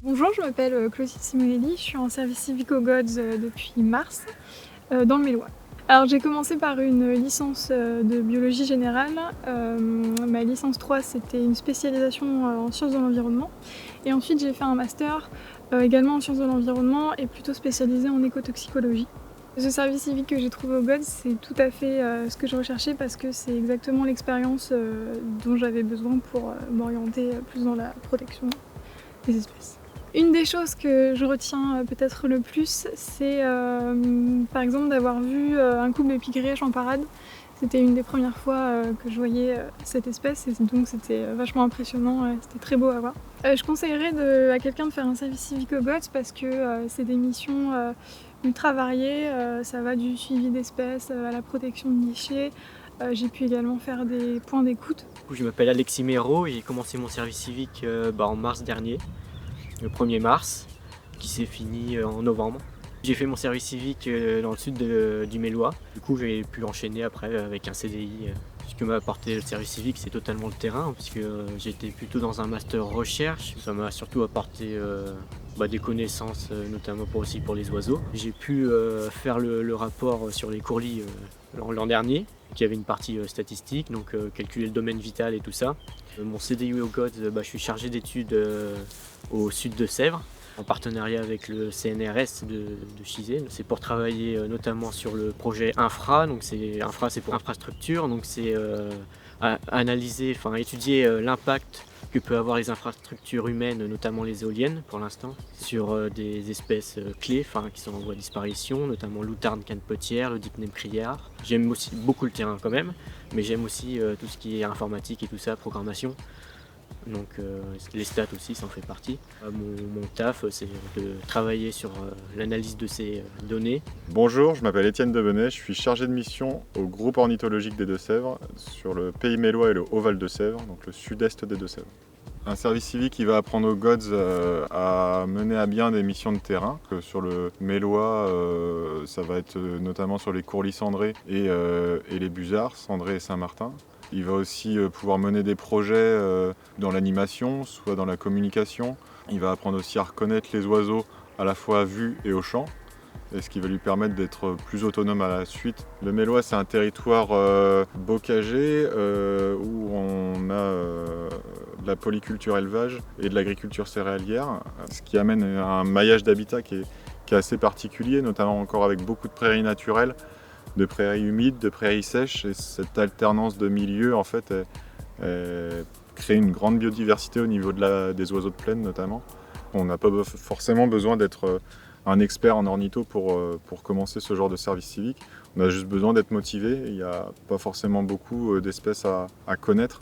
Bonjour, je m'appelle Clotilde Simonelli, je suis en service civique au GODS depuis mars, dans le Mélois. Alors j'ai commencé par une licence de biologie générale. Ma licence 3 c'était une spécialisation en sciences de l'environnement. Et ensuite j'ai fait un master également en sciences de l'environnement et plutôt spécialisé en écotoxicologie. Ce service civique que j'ai trouvé au GODS, c'est tout à fait ce que je recherchais parce que c'est exactement l'expérience dont j'avais besoin pour m'orienter plus dans la protection des espèces. Une des choses que je retiens peut-être le plus, c'est par exemple d'avoir vu un couple de pie-grièches en parade. C'était une des premières fois que je voyais cette espèce et donc c'était vachement impressionnant, c'était très beau à voir. Je conseillerais à quelqu'un de faire un service civique au GODS parce que c'est des missions ultra variées, ça va du suivi d'espèces à la protection de nichés. J'ai pu également faire des points d'écoute. Je m'appelle Alexis Méraud et j'ai commencé mon service civique en mars dernier, le 1er mars, qui s'est fini en novembre. J'ai fait mon service civique dans le sud du Mélois. Du coup, j'ai pu enchaîner après avec un CDI. Ce que m'a apporté le service civique, c'est totalement le terrain, puisque j'étais plutôt dans un master recherche. Ça m'a surtout apporté des connaissances, notamment aussi pour les oiseaux. J'ai pu faire le rapport sur les courlis l'an dernier, qui avait une partie statistique, donc calculer le domaine vital et tout ça. Mon CDI au GODS, je suis chargé d'études au sud de Sèvres, en partenariat avec le CNRS de Chizé. C'est pour travailler notamment sur le projet Infra, donc Infra c'est pour infrastructure, donc c'est analyser, étudier l'impact que peuvent avoir les infrastructures humaines, notamment les éoliennes pour l'instant, sur des espèces clés qui sont en voie de disparition, notamment l'outarde canepetière, le dipnème criard. J'aime aussi beaucoup le terrain quand même, mais j'aime aussi tout ce qui est informatique et tout ça, programmation. Donc les stats aussi, ça en fait partie. Mon taf, c'est de travailler sur l'analyse de ces données. Bonjour, je m'appelle Étienne Debenet, je suis chargé de mission au groupe ornithologique des Deux-Sèvres sur le Pays Mélois et le Haut Val-de-Sèvres, donc le sud-est des Deux-Sèvres. Un service civique qui va apprendre aux GODS à mener à bien des missions de terrain. Sur le Mélois, ça va être notamment sur les courlis cendrés et les busards, Cendré et Saint-Martin. Il va aussi pouvoir mener des projets dans l'animation, soit dans la communication. Il va apprendre aussi à reconnaître les oiseaux à la fois à vue et au chant, et ce qui va lui permettre d'être plus autonome à la suite. Le Mélois, c'est un territoire bocager où on a de la polyculture élevage et de l'agriculture céréalière, ce qui amène à un maillage d'habitat qui est assez particulier, notamment encore avec beaucoup de prairies naturelles, de prairies humides, de prairies sèches, et cette alternance de milieux en fait crée une grande biodiversité au niveau des oiseaux de plaine notamment. On n'a pas forcément besoin d'être un expert en ornitho pour commencer ce genre de service civique. On a juste besoin d'être motivé. Il n'y a pas forcément beaucoup d'espèces à connaître.